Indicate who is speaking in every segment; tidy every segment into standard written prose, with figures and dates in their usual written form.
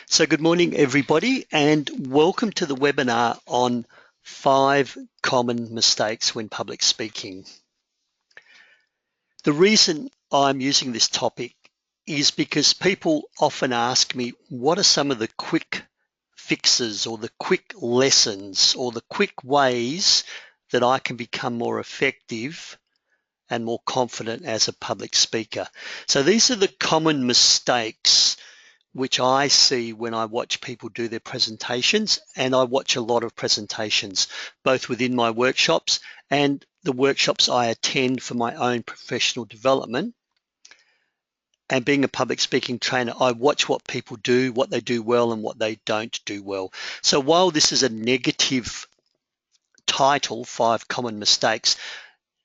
Speaker 1: So good morning, everybody, and welcome to the webinar on 5 common mistakes when public speaking. The reason I'm using this topic is because people often ask me, what are some of the quick fixes or the quick lessons or the quick ways that I can become more effective and more confident as a public speaker? So these are the common mistakes which I see when I watch people do their presentations, and I watch a lot of presentations, both within my workshops and the workshops I attend for my own professional development. And being a public speaking trainer, I watch what people do, what they do well and what they don't do well. So while this is a negative title, 5 common mistakes,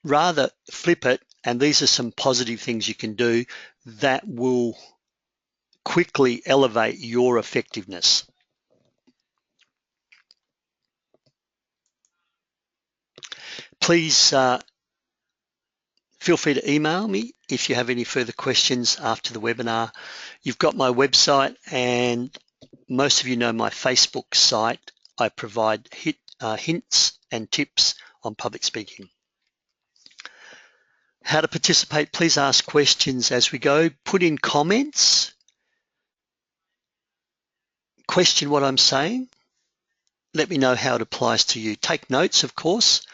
Speaker 1: rather flip it, and these are some positive things you can do that will quickly elevate your effectiveness. Please feel free to email me if you have any further questions after the webinar. You've got my website, and most of you know my Facebook site. I provide hints and tips on public speaking. How to participate, please ask questions as we go. Put in comments, question what I'm saying. Let me know how it applies to you. Take notes, of course,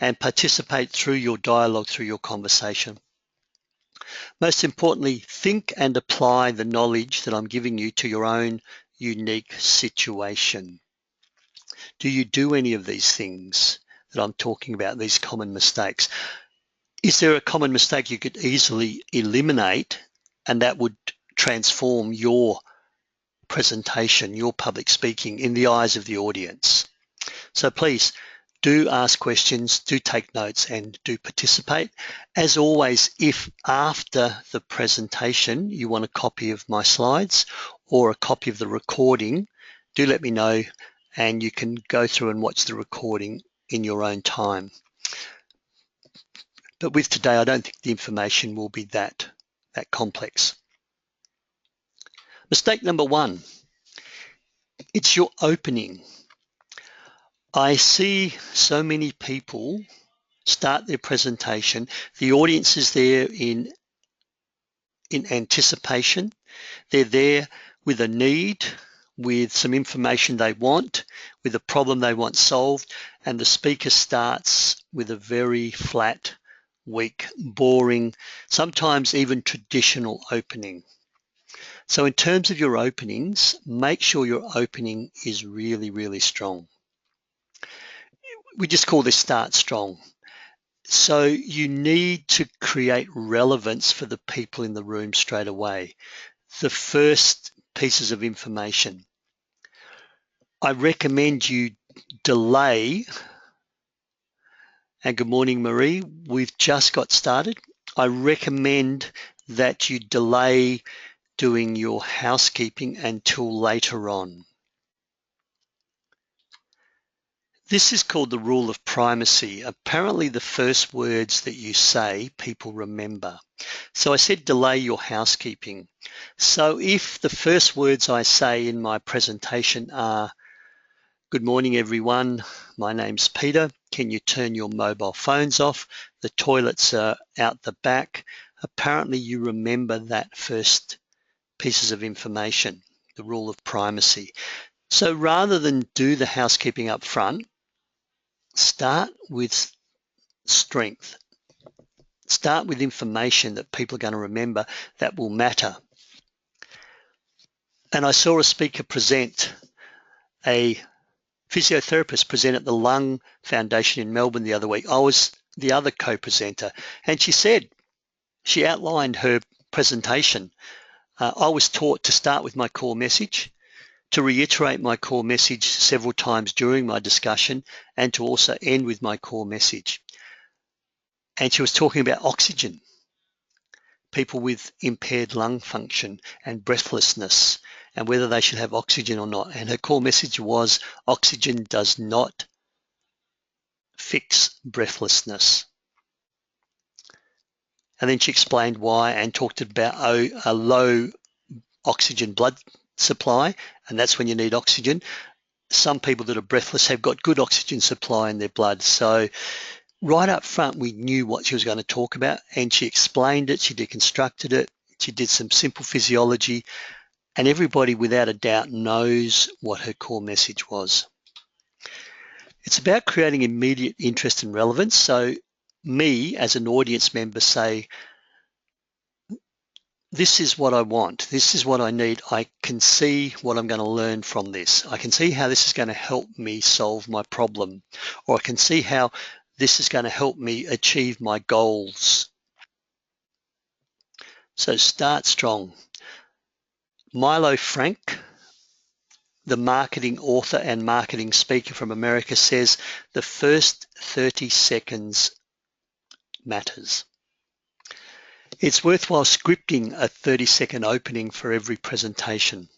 Speaker 1: and participate through your dialogue, through your conversation. Most importantly, think and apply the knowledge that I'm giving you to your own unique situation. Do you do any of these things that I'm talking about, these common mistakes? Is there a common mistake you could easily eliminate and that would transform your presentation, your public speaking in the eyes of the audience? So please do ask questions, do take notes, and do participate. As always, if after the presentation you want a copy of my slides or a copy of the recording, do let me know and you can go through and watch the recording in your own time. But with today, I don't think the information will be that complex. Mistake number 1, it's your opening. I see so many people start their presentation. The audience is there in anticipation. They're there with a need, with some information they want, with a problem they want solved, and the speaker starts with a very flat, weak, boring, sometimes even traditional opening. So in terms of your openings, make sure your opening is really, really strong. We just call this start strong. So you need to create relevance for the people in the room straight away. The first pieces of information. I recommend you delay, and good morning, Marie. We've just got started. I recommend that you delay doing your housekeeping until later on. This is called the rule of primacy. Apparently the first words that you say, people remember. So I said delay your housekeeping. So if the first words I say in my presentation are, good morning everyone, my name's Peter, can you turn your mobile phones off? The toilets are out the back. Apparently you remember that first pieces of information, the rule of primacy. So rather than do the housekeeping up front, start with strength. Start with information that people are going to remember that will matter. And I saw a speaker present, a physiotherapist present at the Lung Foundation in Melbourne the other week. I was the other co-presenter, and she outlined her presentation. I was taught to start with my core message, to reiterate my core message several times during my discussion, and to also end with my core message. And she was talking about oxygen, people with impaired lung function and breathlessness, and whether they should have oxygen or not. And her core message was, oxygen does not fix breathlessness. And then she explained why and talked about a low oxygen blood supply, and that's when you need oxygen. Some people that are breathless have got good oxygen supply in their blood. So right up front, we knew what she was going to talk about, and she explained it, she deconstructed it, she did some simple physiology, and everybody without a doubt knows what her core message was. It's about creating immediate interest and relevance. So me as an audience member say, this is what I want, this is what I need, I can see what I'm going to learn from this, I can see how this is going to help me solve my problem, or I can see how this is going to help me achieve my goals. So start strong. Milo Frank, the marketing author and marketing speaker from America, says the first 30 seconds matters. It's worthwhile scripting a 30-second opening for every presentation.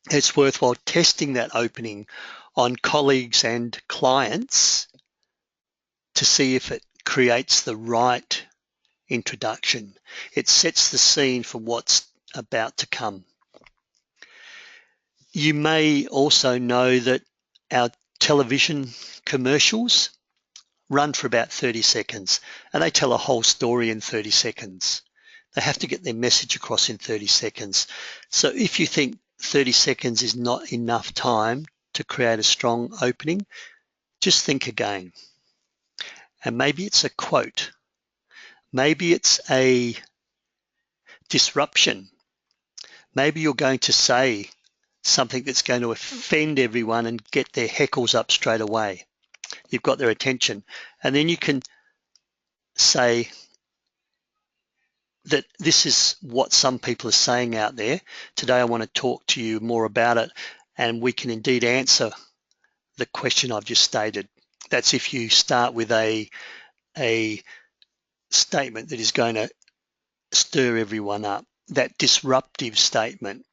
Speaker 1: It's worthwhile testing that opening on colleagues and clients to see if it creates the right introduction. It sets the scene for what's about to come. You may also know that our television commercials run for about 30 seconds, and they tell a whole story in 30 seconds. They have to get their message across in 30 seconds. So if you think 30 seconds is not enough time to create a strong opening, just think again. And maybe it's a quote. Maybe it's a disruption. Maybe you're going to say something that's going to offend everyone and get their heckles up straight away. You've got their attention. And then you can say that this is what some people are saying out there. Today I want to talk to you more about it, and we can indeed answer the question I've just stated. That's if you start with a statement that is going to stir everyone up, that disruptive statement.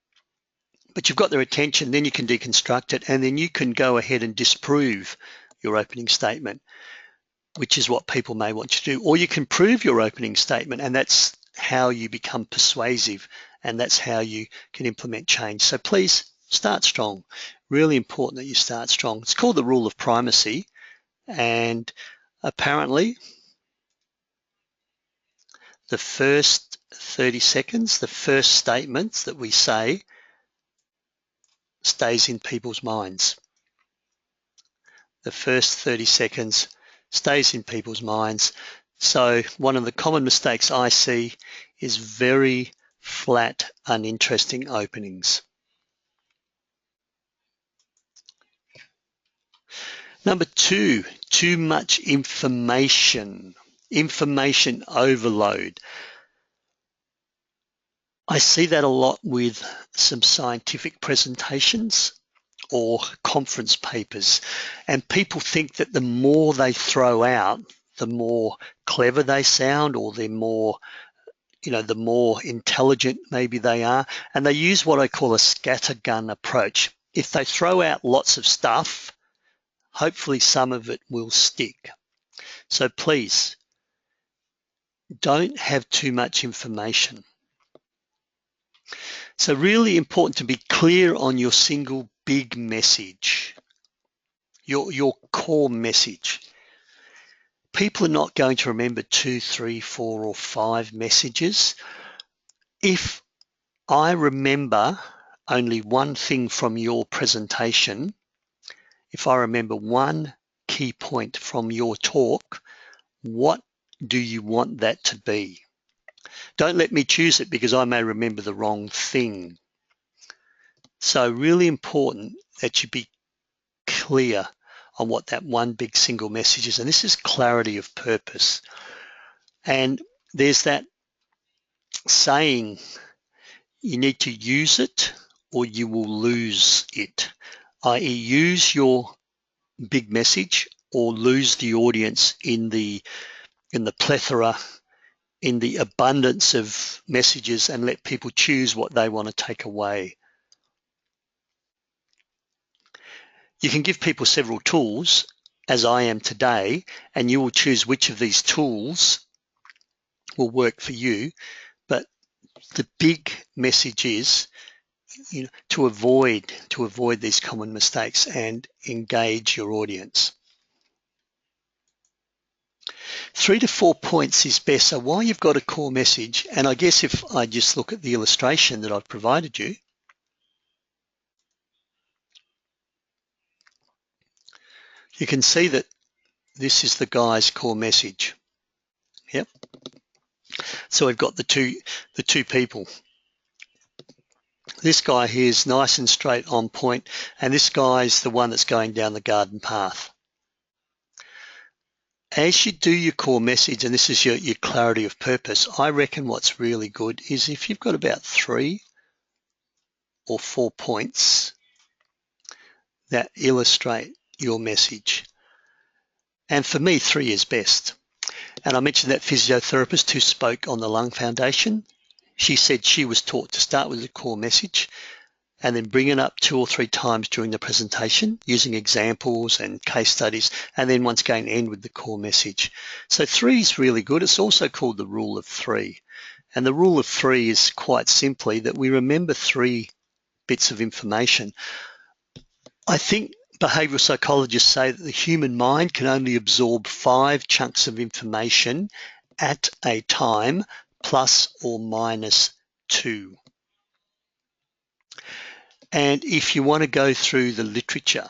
Speaker 1: But you've got their attention, then you can deconstruct it, and then you can go ahead and disprove your opening statement, which is what people may want you to do. Or you can prove your opening statement, and that's how you become persuasive, and that's how you can implement change. So please start strong. Really important that you start strong. It's called the rule of primacy, and apparently the first 30 seconds, the first statements that we say stays in people's minds. The first 30 seconds stays in people's minds. So one of the common mistakes I see is very flat, uninteresting openings. Number two, too much information, information overload. I see that a lot with some scientific presentations or conference papers, and people think that the more they throw out, the more clever they sound, or they're more, the more intelligent maybe they are, and they use what I call a scattergun approach. If they throw out lots of stuff, hopefully some of it will stick. So please, don't have too much information. So really important to be clear on your single big message, your core message. People are not going to remember 2, 3, 4, or 5 messages. If I remember only one thing from your presentation, if I remember one key point from your talk, what do you want that to be? Don't let me choose it because I may remember the wrong thing. So really important that you be clear on what that one big single message is. And this is clarity of purpose. And there's that saying, you need to use it or you will lose it, i.e. use your big message or lose the audience in the plethora, in the abundance of messages, and let people choose what they want to take away. You can give people several tools, as I am today, and you will choose which of these tools will work for you. But the big message is to avoid these common mistakes and engage your audience. 3 to 4 points is best. So while you've got a core message, and I guess if I just look at the illustration that I've provided you, you can see that this is the guy's core message. Yep. So we've got the two people. This guy here is nice and straight on point, and this guy's the one that's going down the garden path. As you do your core message, and this is your clarity of purpose, I reckon what's really good is if you've got about 3 or 4 points that illustrate your message. And for me, 3 is best. And I mentioned that physiotherapist who spoke on the Lung Foundation. She said she was taught to start with a core message and then bring it up 2 or 3 times during the presentation using examples and case studies, and then once again end with the core message. So 3 is really good. It's also called the rule of 3. And the rule of 3 is quite simply that we remember 3 bits of information. I think behavioral psychologists say that the human mind can only absorb 5 chunks of information at a time, plus or minus 2. And if you want to go through the literature,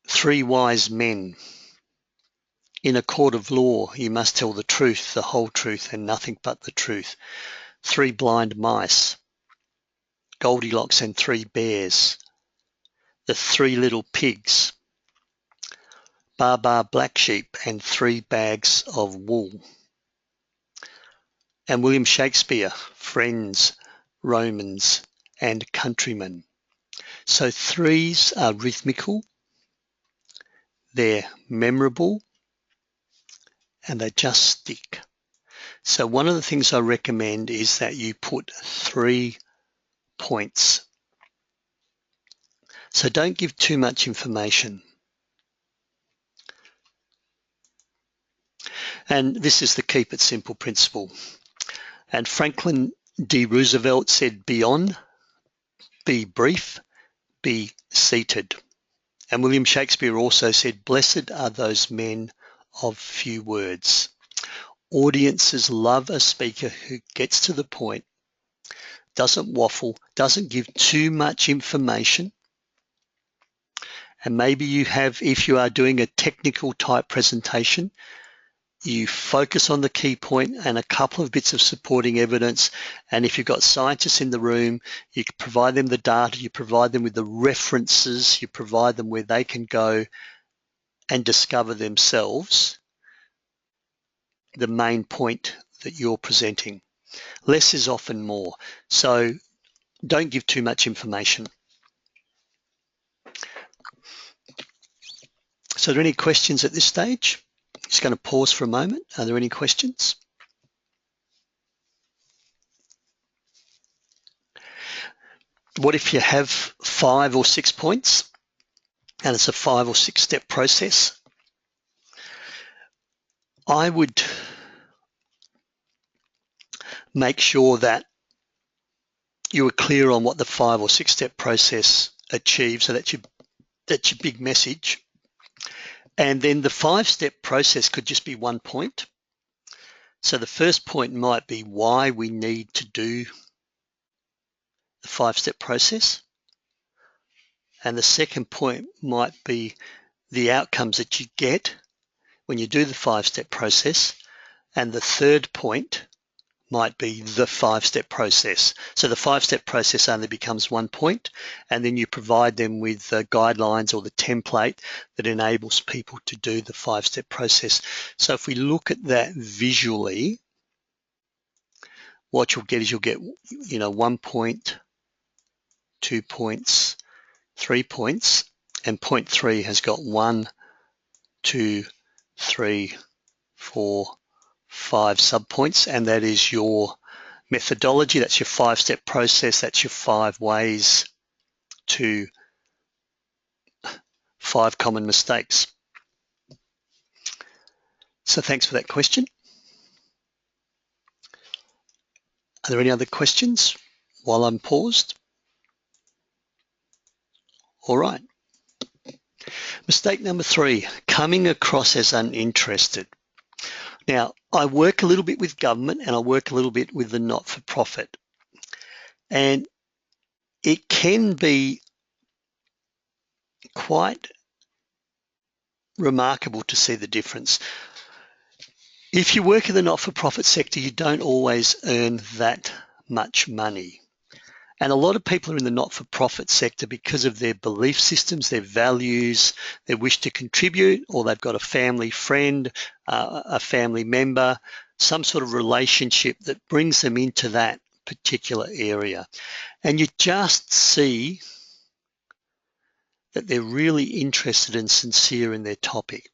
Speaker 1: 3 wise men. In a court of law, you must tell the truth, the whole truth, and nothing but the truth. 3 blind mice. Goldilocks and 3 bears. The 3 little pigs. Bar black sheep and 3 bags of wool. And William Shakespeare, friends, Romans, and countrymen. So 3s are rhythmical, they're memorable, and they just stick. So one of the things I recommend is that you put 3 points. So don't give too much information. And this is the keep it simple principle. And Franklin D. Roosevelt said, be on, be brief, be seated. And William Shakespeare also said, blessed are those men of few words. Audiences love a speaker who gets to the point, doesn't waffle, doesn't give too much information. And maybe you have, if you are doing a technical type presentation, you focus on the key point and a couple of bits of supporting evidence. And if you've got scientists in the room, you provide them the data, you provide them with the references, you provide them where they can go and discover themselves the main point that you're presenting. Less is often more. So don't give too much information. So are there any questions at this stage? Just going to pause for a moment. Are there any questions? What if you have 5 or 6 points and it's a 5 or 6 step process? I would make sure that you are clear on what the 5 or 6 step process achieves. So that's your big message. And then the 5-step process could just be 1 point. So the first point might be why we need to do the 5-step process. And the second point might be the outcomes that you get when you do the 5-step process. And the third point might be the 5-step process. So the 5-step process only becomes 1 point, and then you provide them with guidelines or the template that enables people to do the 5-step process. So if we look at that visually, what you'll get is you'll get 1 point, 2 points, 3 points, and point 3 has got 1, 2, 3, 4, 5 subpoints, and that is your methodology. That's your 5-step process. That's your 5 ways to 5 common mistakes. So thanks for that question. Are there any other questions while I'm paused? All right. Mistake number 3, coming across as uninterested. Now, I work a little bit with government and I work a little bit with the not-for-profit. And it can be quite remarkable to see the difference. If you work in the not-for-profit sector, you don't always earn that much money. And a lot of people are in the not-for-profit sector because of their belief systems, their values, their wish to contribute, or they've got a family friend, a family member, some sort of relationship that brings them into that particular area. And you just see that they're really interested and sincere in their topic.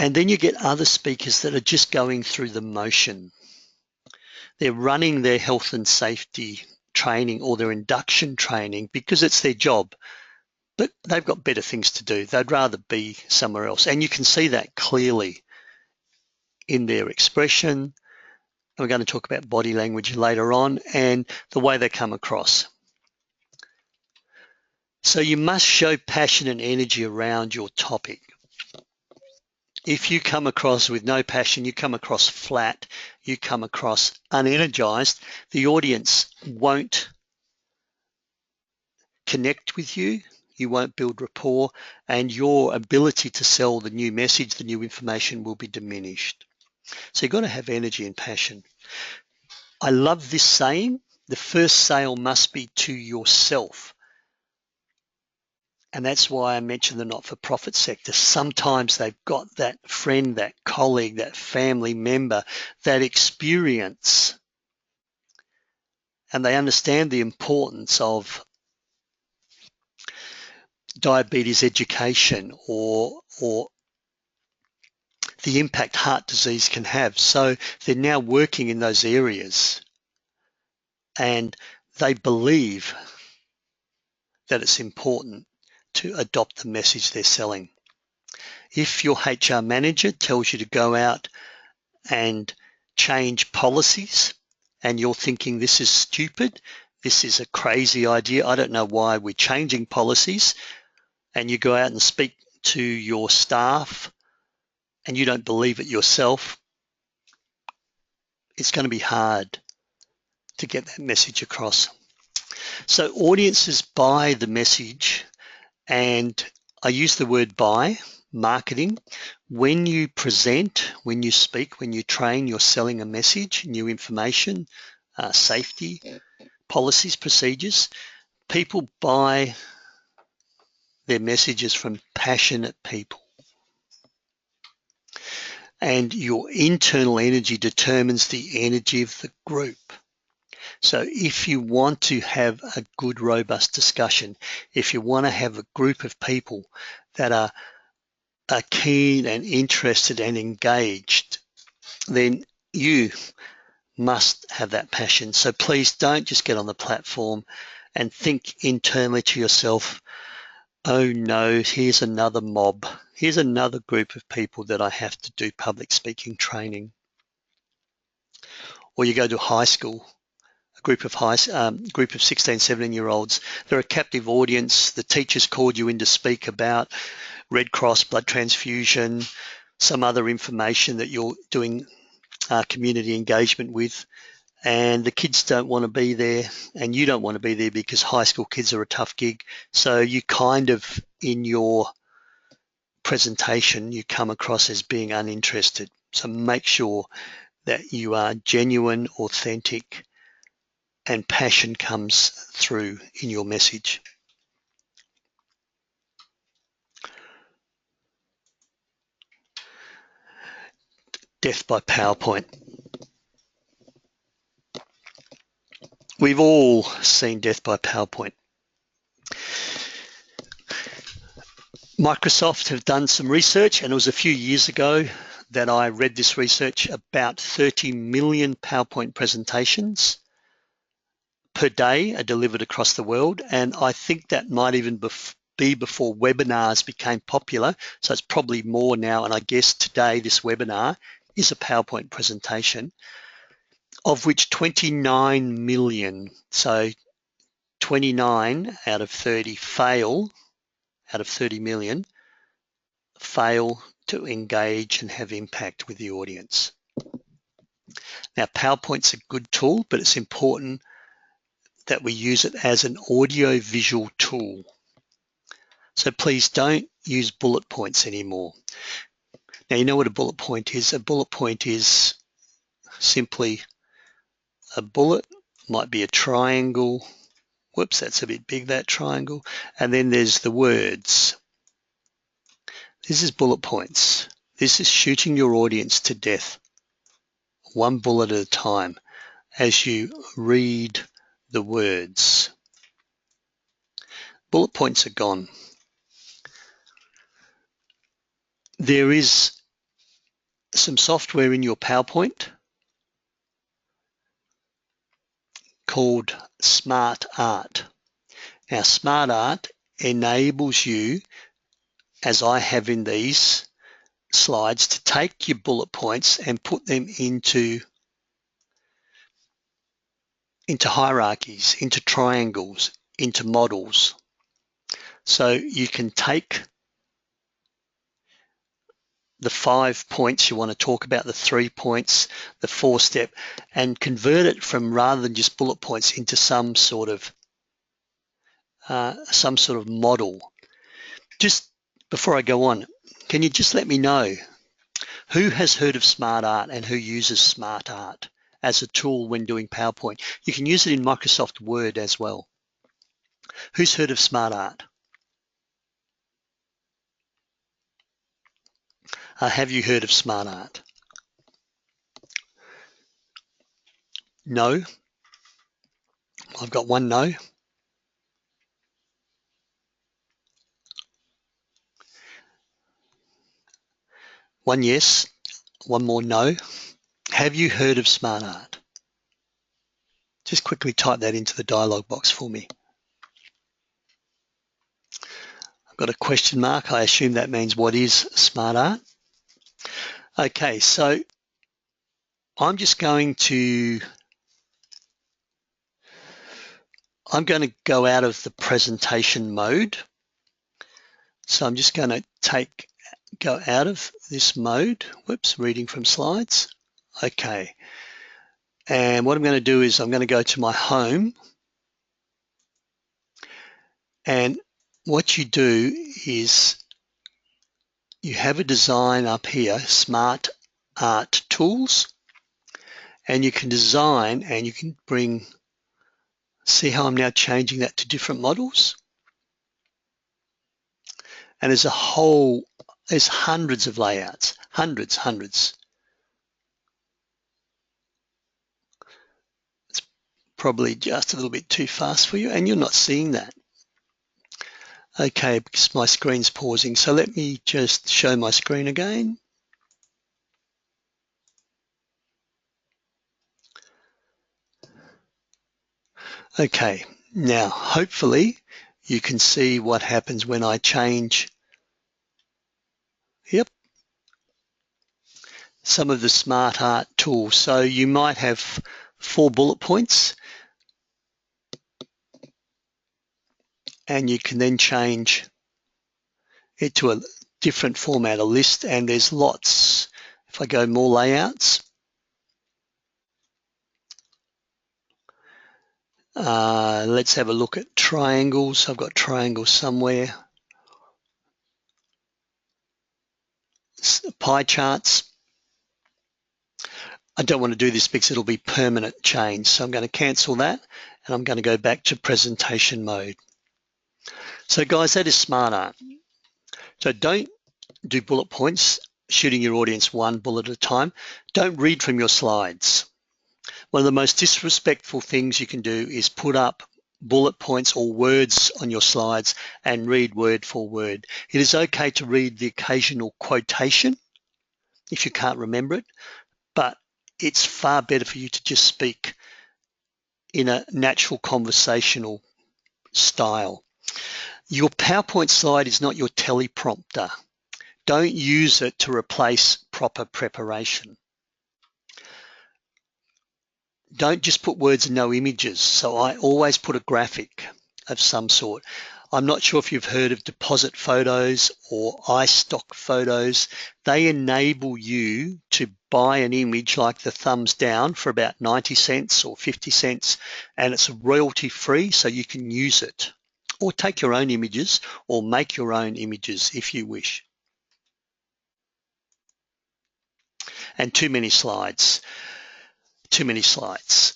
Speaker 1: And then you get other speakers that are just going through the motion. They're running their health and safety training or their induction training because it's their job, but they've got better things to do. They'd rather be somewhere else. And you can see that clearly in their expression. We're going to talk about body language later on and the way they come across. So you must show passion and energy around your topic. If you come across with no passion, you come across flat, you come across unenergized, the audience won't connect with you, you won't build rapport, and your ability to sell the new message, the new information will be diminished. So you've got to have energy and passion. I love this saying, the first sale must be to yourself. And that's why I mentioned the not-for-profit sector. Sometimes they've got that friend, that colleague, that family member, that experience, and they understand the importance of diabetes education or the impact heart disease can have. So they're now working in those areas and they believe that it's important to adopt the message they're selling. If your HR manager tells you to go out and change policies and you're thinking this is stupid, this is a crazy idea, I don't know why we're changing policies, and you go out and speak to your staff and you don't believe it yourself, it's going to be hard to get that message across. So audiences buy the message, and I use the word buy, marketing. When you present, when you speak, when you train, you're selling a message, new information, safety, policies, procedures. People buy their messages from passionate people. And your internal energy determines the energy of the group. So if you want to have a good, robust discussion, if you want to have a group of people that are keen and interested and engaged, then you must have that passion. So please don't just get on the platform and think internally to yourself, oh no, here's another mob. Here's another group of people that I have to do public speaking training. Or you go to high school, a group of 16, 17-year-olds. They're a captive audience. The teachers called you in to speak about Red Cross, blood transfusion, some other information that you're doing community engagement with, and the kids don't want to be there and you don't want to be there because high school kids are a tough gig. So you kind of, in your presentation, you come across as being uninterested. So make sure that you are genuine, authentic, and passion comes through in your message. Death by PowerPoint. We've all seen death by PowerPoint. Microsoft have done some research, and it was a few years ago that I read this research. About 30 million PowerPoint presentations per day are delivered across the world, and I think that might even be before webinars became popular, so it's probably more now, and I guess today this webinar is a PowerPoint presentation, of which 29 million, so 29 out of 30 fail, out of 30 million, fail to engage and have impact with the audience. Now, PowerPoint's a good tool, but it's important that we use it as an audio-visual tool. So please don't use bullet points anymore. Now, you know what a bullet point is. A bullet point is simply a bullet, might be a triangle. Whoops, that's a bit big, that triangle. And then there's the words. This is bullet points. This is shooting your audience to death, one bullet at a time, as you read the words. Bullet points are gone. There is some software in your PowerPoint called Smart Art. Now, Smart Art enables you, as I have in these slides, to take your bullet points and put them into hierarchies, into triangles, into models. So you can take the 5 points you want to talk about, the 3 points, the 4-step, and convert it from, rather than just bullet points, into some sort of model. Just before I go on, can you just let me know who has heard of Smart Art and who uses Smart Art as a tool when doing PowerPoint? You can use it in Microsoft Word as well. Who's heard of Smart Art? Have you heard of Smart Art? No? I've got one no. One yes, one more no. Have you heard of Smart Art? Just quickly type that into the dialog box for me. I've got a question mark. I assume that means what is Smart Art? Okay, so I'm going to go out of the presentation mode. So I'm just going to go out of this mode. Whoops, reading from slides. Okay. And what I'm going to do is I'm going to go to my home. And what you do is you have a design up here, Smart Art Tools, and you can design and you can see how I'm now changing that to different models. And there's hundreds of layouts, hundreds. It's probably just a little bit too fast for you, and you're not seeing that. Okay, because my screen's pausing. So let me just show my screen again. Okay, now hopefully you can see what happens when I change, some of the Smart Art tools. So you might have 4 bullet points, and you can then change it to a different format, a list, and there's lots. If I go more layouts, let's have a look at triangles. I've got triangles somewhere. Pie charts. I don't want to do this because it'll be permanent change. So I'm going to cancel that, and I'm going to go back to presentation mode. So guys, that is Smart Art. So don't do bullet points, shooting your audience one bullet at a time. Don't read from your slides. One of the most disrespectful things you can do is put up bullet points or words on your slides and read word for word. It is okay to read the occasional quotation if you can't remember it, but it's far better for you to just speak in a natural conversational style. Your PowerPoint slide is not your teleprompter. Don't use it to replace proper preparation. Don't just put words and no images. So I always put a graphic of some sort. I'm not sure if you've heard of deposit photos or iStock photos. They enable you to buy an image like the thumbs down for about 90 cents or 50 cents, and it's royalty free, so you can use it. Or take your own images or make your own images if you wish. And too many slides. Too many slides.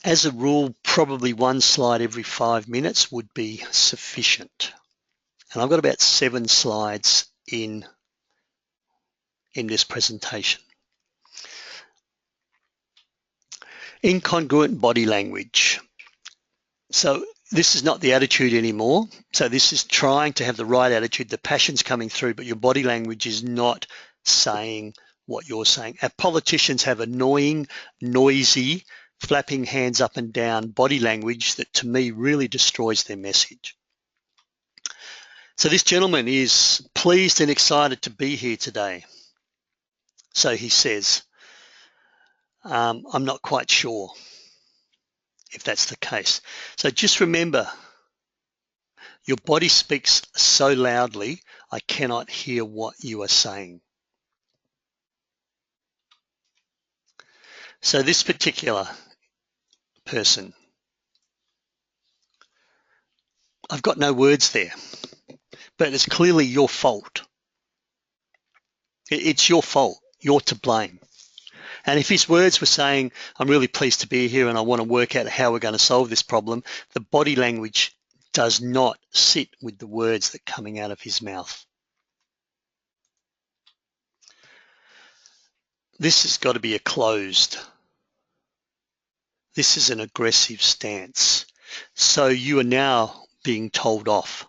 Speaker 1: As a rule, probably one slide every 5 minutes would be sufficient. And I've got about 7 slides in this presentation. Incongruent body language. So this is not the attitude anymore. So this is trying to have the right attitude. The passion's coming through, but your body language is not saying what you're saying. Our politicians have annoying, noisy, flapping hands up and down body language that to me really destroys their message. So this gentleman is pleased and excited to be here today. So he says, I'm not quite sure if that's the case. So just remember, your body speaks so loudly, I cannot hear what you are saying. So this particular person, I've got no words there, but it's clearly your fault. It's your fault. You're to blame. And if his words were saying, I'm really pleased to be here and I want to work out how we're going to solve this problem, the body language does not sit with the words that are coming out of his mouth. This has got to be a closed. This is an aggressive stance. So you are now being told off.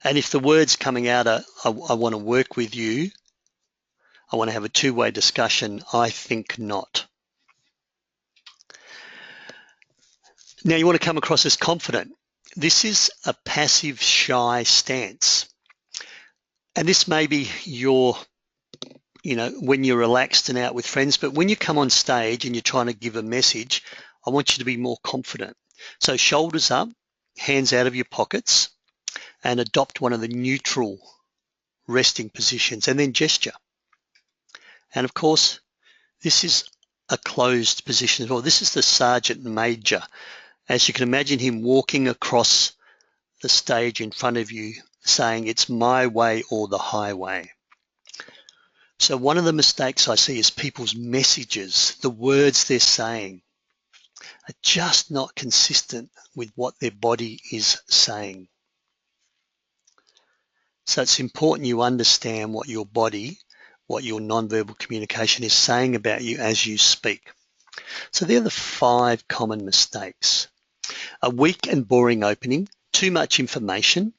Speaker 1: And if the words coming out are, I want to work with you, I want to have a two-way discussion, I think not. Now you want to come across as confident. This is a passive, shy stance. And this may be your, when you're relaxed and out with friends, but when you come on stage and you're trying to give a message, I want you to be more confident. So shoulders up, hands out of your pockets, and adopt one of the neutral resting positions, and then gesture. And of course, this is a closed position as well. This is the Sergeant Major. As you can imagine him walking across the stage in front of you saying, it's my way or the highway. So one of the mistakes I see is people's messages, the words they're saying, are just not consistent with what their body is saying. So it's important you understand what your body, what your nonverbal communication is saying about you as you speak. So they're the 5 common mistakes. A weak and boring opening, too much information,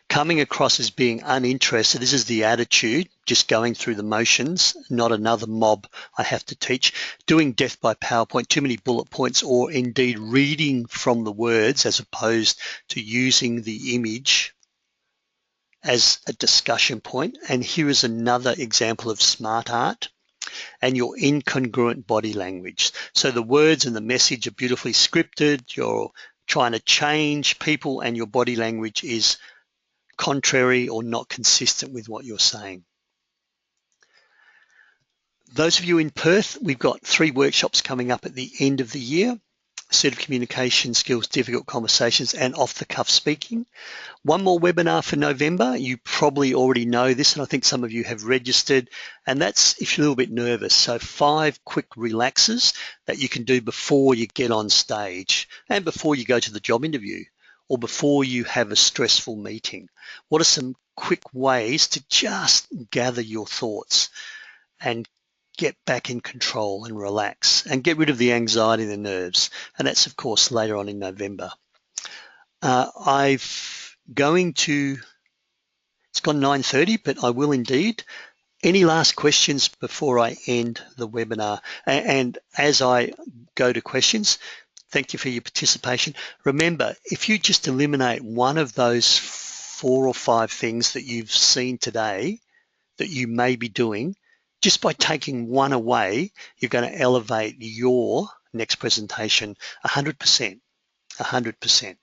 Speaker 1: coming across as being uninterested. This is the attitude, just going through the motions, not another mob I have to teach. Doing death by PowerPoint, too many bullet points, or indeed reading from the words as opposed to using the image as a discussion point. And here is another example of smart art and your incongruent body language. So the words and the message are beautifully scripted. You're trying to change people and your body language is contrary or not consistent with what you're saying. Those of you in Perth, we've got 3 workshops coming up at the end of the year. Assertive communication skills, difficult conversations, and off-the-cuff speaking. One more webinar for November. You probably already know this, and I think some of you have registered, and that's if you're a little bit nervous. So 5 quick relaxes that you can do before you get on stage and before you go to the job interview or before you have a stressful meeting. What are some quick ways to just gather your thoughts and get back in control and relax and get rid of the anxiety and the nerves? And that's, of course, later on in November. It's gone 9:30, but I will indeed. Any last questions before I end the webinar? And as I go to questions, Thank you for your participation. Remember, if you just eliminate one of those 4 or 5 things that you've seen today that you may be doing, just by taking one away, you're going to elevate your next presentation 100%. 100%.